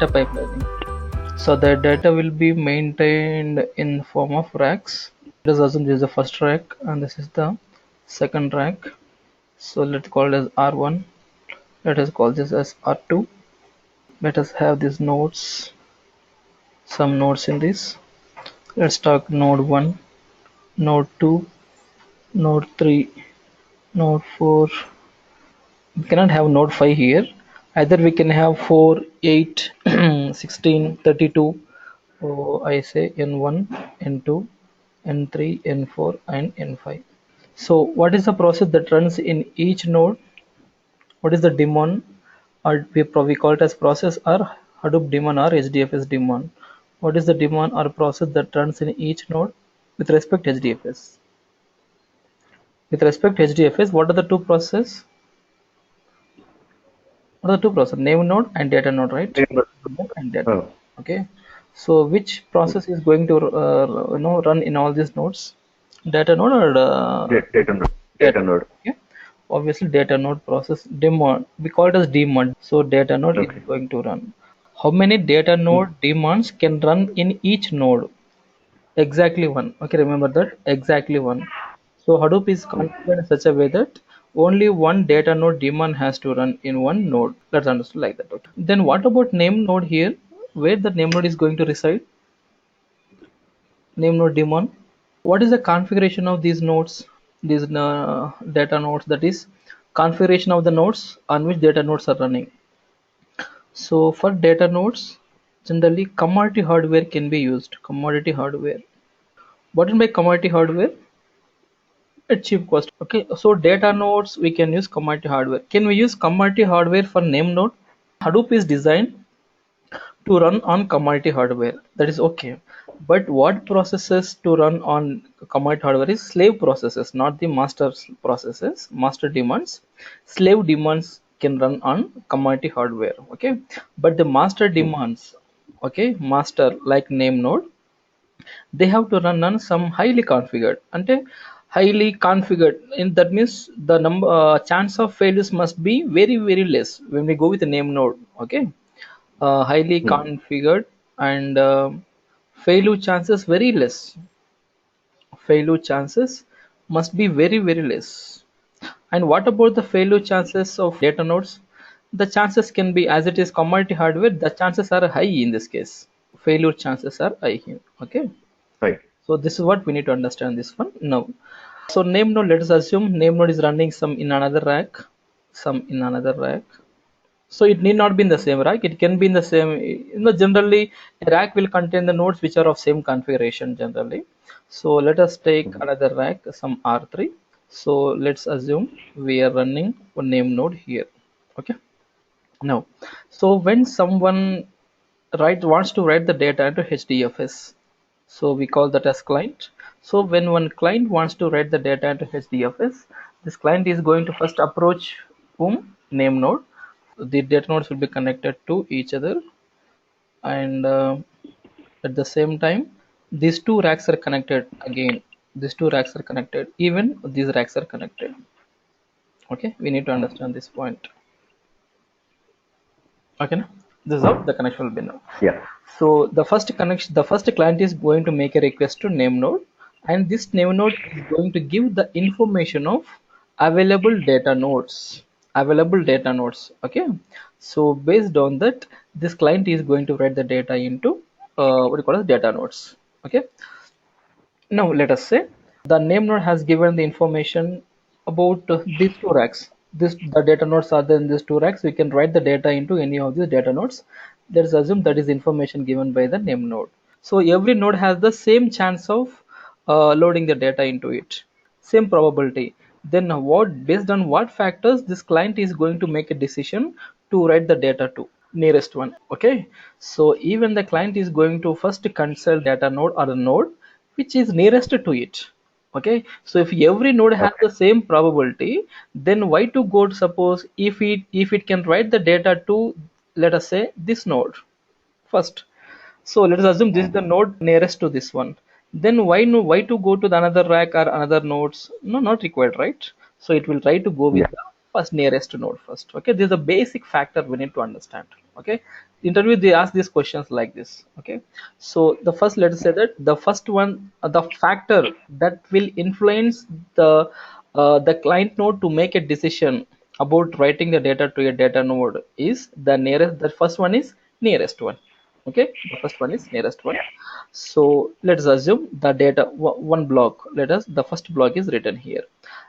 data pipelining. So the data will be maintained in form of racks. Let us assume this is the first rack and this is the second rack. So let's call it as R1. Let us call this as R2. Let us have these nodes, some nodes in this. Let's talk node 1, node 2, node 3, node 4. We cannot have node 5 here. Either we can have 4, 8, 16, 32. So I say N1, N2, N3, N4 and N5. So what is the process that runs in each node? What is the daemon, or we call it as process or Hadoop daemon or HDFS daemon? What is the daemon or process that runs in each node with respect to HDFS? With respect to HDFS, what are the two processes? What are the two processes? Name node and data node, right? Name and data. Oh, Okay. So which process is going to run in all these nodes? Data node or data node. data? Data node. Okay. Obviously data node process daemon, we call it as daemon. So data node is Okay. going to run. How many data node daemons can run in each node? Exactly one. Okay, remember that, exactly one. So Hadoop is configured in such a way that only one data node daemon has to run in one node. Let's understand like that. Okay. Then what about name node here? Where the name node is going to reside? Name node daemon. What is the configuration of these nodes, these data nodes? That is configuration of the nodes on which data nodes are running. So for data nodes, generally commodity hardware can be used. Commodity hardware. What is by commodity hardware? At cheap cost. Okay, so data nodes we can use commodity hardware. Can we use commodity hardware for name node? Hadoop is designed to run on commodity hardware. That is okay. But what processes to run on commodity hardware is slave processes, not the master processes, master demands. Slave demands can run on commodity hardware. Okay, but the master demands, okay, master like name node, they have to run on some highly configured. And highly configured, and that means the number chance of failures must be very very less when we go with the name node. Okay, highly configured, and failure chances very less. Failure chances must be very very less. And what about the failure chances of data nodes? The chances can be, as it is commodity hardware, the chances are high in this case. Failure chances are high here. Okay, Right. so this is what we need to understand this one now. So name node, let us assume name node is running some in another rack, some in another rack. So it need not be in the same rack, it can be in the same, generally a rack will contain the nodes which are of same configuration generally. So let us take another rack, some R3. So let's assume we are running one name node here. Okay, now, so when someone wants to write the data into HDFS, so we call that as client. So when one client wants to write the data into HDFS, this client is going to first approach whom? Name node. The data nodes will be connected to each other, and at the same time these two racks are connected again. These two racks are connected, even these racks are connected. Okay, we need to understand this point. Okay, now this is how the connection will be now. Yeah. So the first connection, the first client is going to make a request to name node, and this name node is going to give the information of available data nodes. Available data nodes. Okay, so based on that, this client is going to write the data into what you call as data nodes. Okay, now let us say the name node has given the information about these two racks. This the data nodes are there in these two racks. We can write the data into any of these data nodes. Let's assume that is information given by the name node. So every node has the same chance of loading the data into it, same probability. Then what, based on what factors this client is going to make a decision to write the data to nearest one. Okay, so even the client is going to first consult data node or a node which is nearest to it. Okay, so if every node has Okay. the same probability, then why to go to, suppose if it can write the data to, let us say, this node first. So let us assume this is the node nearest to this one. Then why no, why to go to the another rack or another nodes? No, not required, right? So it will try to go with Yeah. the first nearest node first. Okay, this is a basic factor we need to understand. Okay, interview they ask these questions like this. Okay, so the first, let us say that the first one, the factor that will influence the client node to make a decision about writing the data to a data node is the nearest. The first one is nearest one. Okay, the first one is nearest one. So let's assume the data one block. Let us the first block is written here.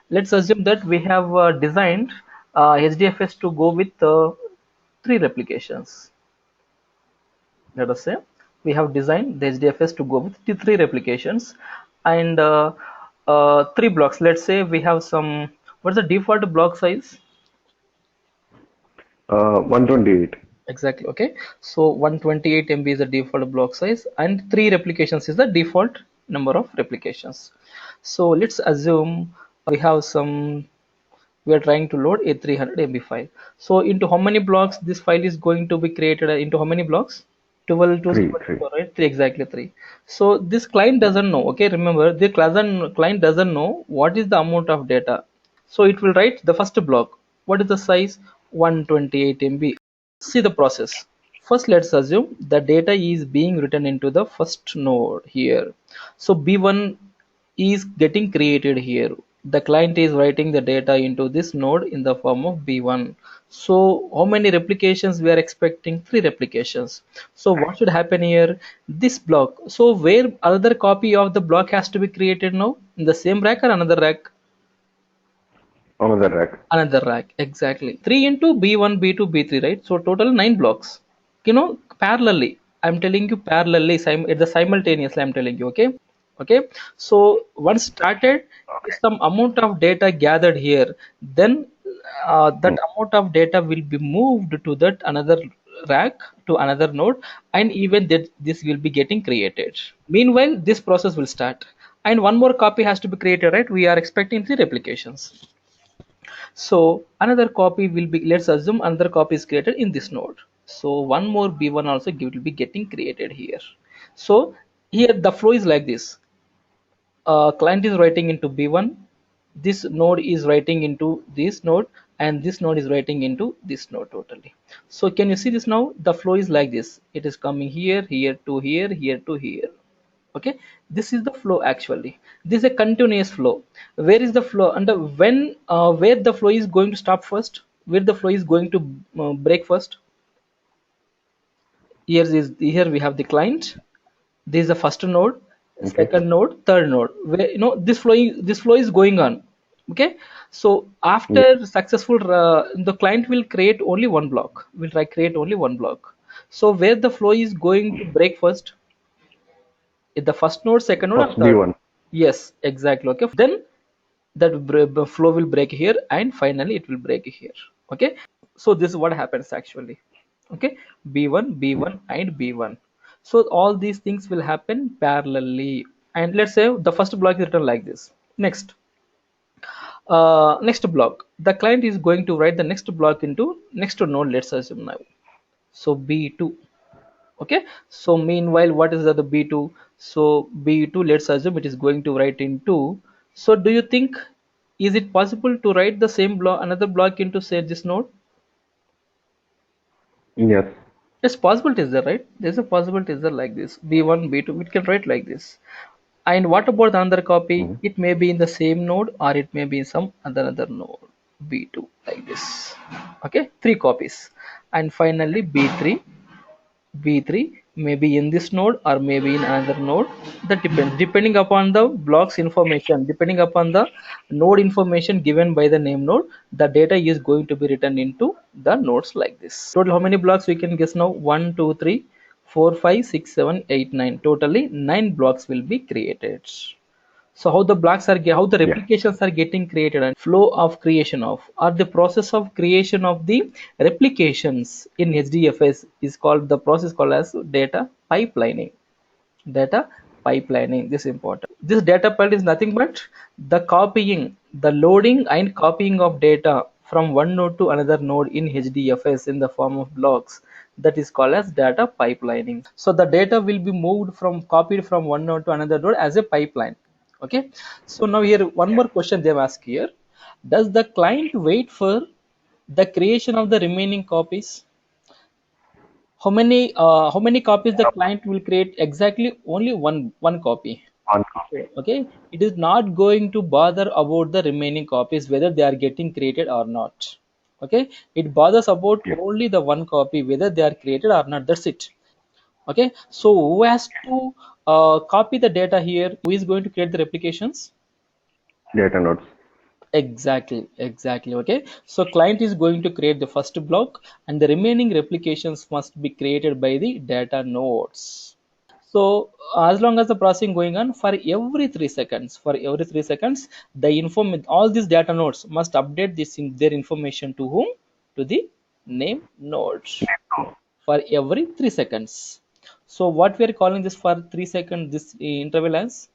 Let's assume that we have designed HDFS to go with three replications. Let us say we have designed the HDFS to go with the three replications and three blocks. Let's say we have some. What's the default block size? 128. Exactly. Okay, so 128 MB is the default block size and three replications is the default number of replications. So let's assume we have some, we are trying to load a 300 MB file. So into how many blocks this file is going to be created, into how many blocks? 12 to 3. 24, right? Three, exactly three. So this client doesn't know. Okay, remember the client doesn't know what is the amount of data. So it will write the first block. What is the size? 128 MB. See the process. First, let's assume the data is being written into the first node here. So B1 is getting created here. The client is writing the data into this node in the form of B1. So how many replications we are expecting? Three replications. So what should happen here? This block. So where another copy of the block has to be created now? In the same rack or another rack? Another rack. Another rack, exactly. 3 into B1, B2, B3, right? So total 9 blocks. Parallelly. I'm telling you parallelly, it's the simultaneously I'm telling you, okay? Okay. So once started, some amount of data gathered here, then that amount of data will be moved to that another rack to another node, and even that this will be getting created. Meanwhile, this process will start. And one more copy has to be created, right? We are expecting three replications. So another copy will be, let's assume another copy is created in this node. So one more B1 also will be getting created here. So here the flow is like this. Client is writing into B1, this node is writing into this node, and this node is writing into this node totally. So can you see this now? The flow is like this. It is coming here, here to here, here to here. Okay, this is the flow actually. This is a continuous flow. Where is the flow? And when where the flow is going to stop first? Where the flow is going to break first? Here we have the client. This is the first node, Okay. second node, third node. Where this flow is going on. Okay, so Yeah. after successful, the client will create only one block. Will try create only one block. So where the flow is going to break first? In the first node, second node, or First third? B1. Yes, exactly. Okay, then that flow will break here, and finally it will break here. Okay, so this is what happens actually. Okay, B1, B1, and B1. So all these things will happen parallelly. And let's say the first block is written like this. Next block, the client is going to write the next block into next node. Let's assume now. So B2. Okay, so meanwhile, what is the B2? So B2, let's assume it is going to write into. So do you think, is it possible to write the same block, another block into say this node? Yes. Yes, possibility is there, right? There's a possibility is there like this. B1, B2, we can write like this. And what about the another copy? Mhm. It may be in the same node or it may be in some other node. B2 like this. Okay, three copies. And finally B3, B3 maybe in this node or maybe in another node. That depends, depending upon the blocks information, depending upon the node information given by the name node, the data is going to be written into the nodes like this. Total how many blocks we can guess now? 1 2 3 4 5 6 7 8 9. Totally 9 blocks will be created. So how the blocks are how the Yeah. replications are getting created, and flow of creation of, or the process of creation of the replications in HDFS is called, the process called as data pipelining. Data pipelining, this is important. This data pipeline is nothing but the copying, the loading and copying of data from one node to another node in HDFS in the form of blocks. That is called as data pipelining. So the data will be moved from, copied from one node to another node as a pipeline. Okay, so now here one more question they have asked here. Does the client wait for The creation of the remaining copies, how many copies the client will create? Exactly only one copy. One copy. Okay, it is not going to bother about the remaining copies whether they are getting created or not. Okay, it bothers about Yeah. only the one copy whether they are created or not. That's it. Okay, so who has to copy the data here? Who is going to create the replications? Data nodes. Exactly. Okay, so client is going to create the first block and the remaining replications must be created by the data nodes. So as long as the processing going on, for every 3 seconds, the all these data nodes must update their information to whom? To the name node for every 3 seconds. So what we are calling this for 3 seconds, this interval as?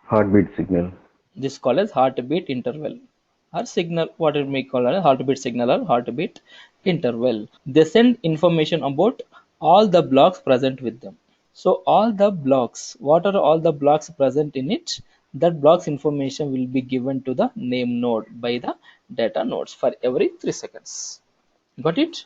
Heartbeat signal. This called as heartbeat interval or signal, what it may call as heartbeat signal or heartbeat interval. They send information about all the blocks present with them. So all the blocks, what are all the blocks present in it? That blocks information will be given to the name node by the data nodes for every 3 seconds. Got it?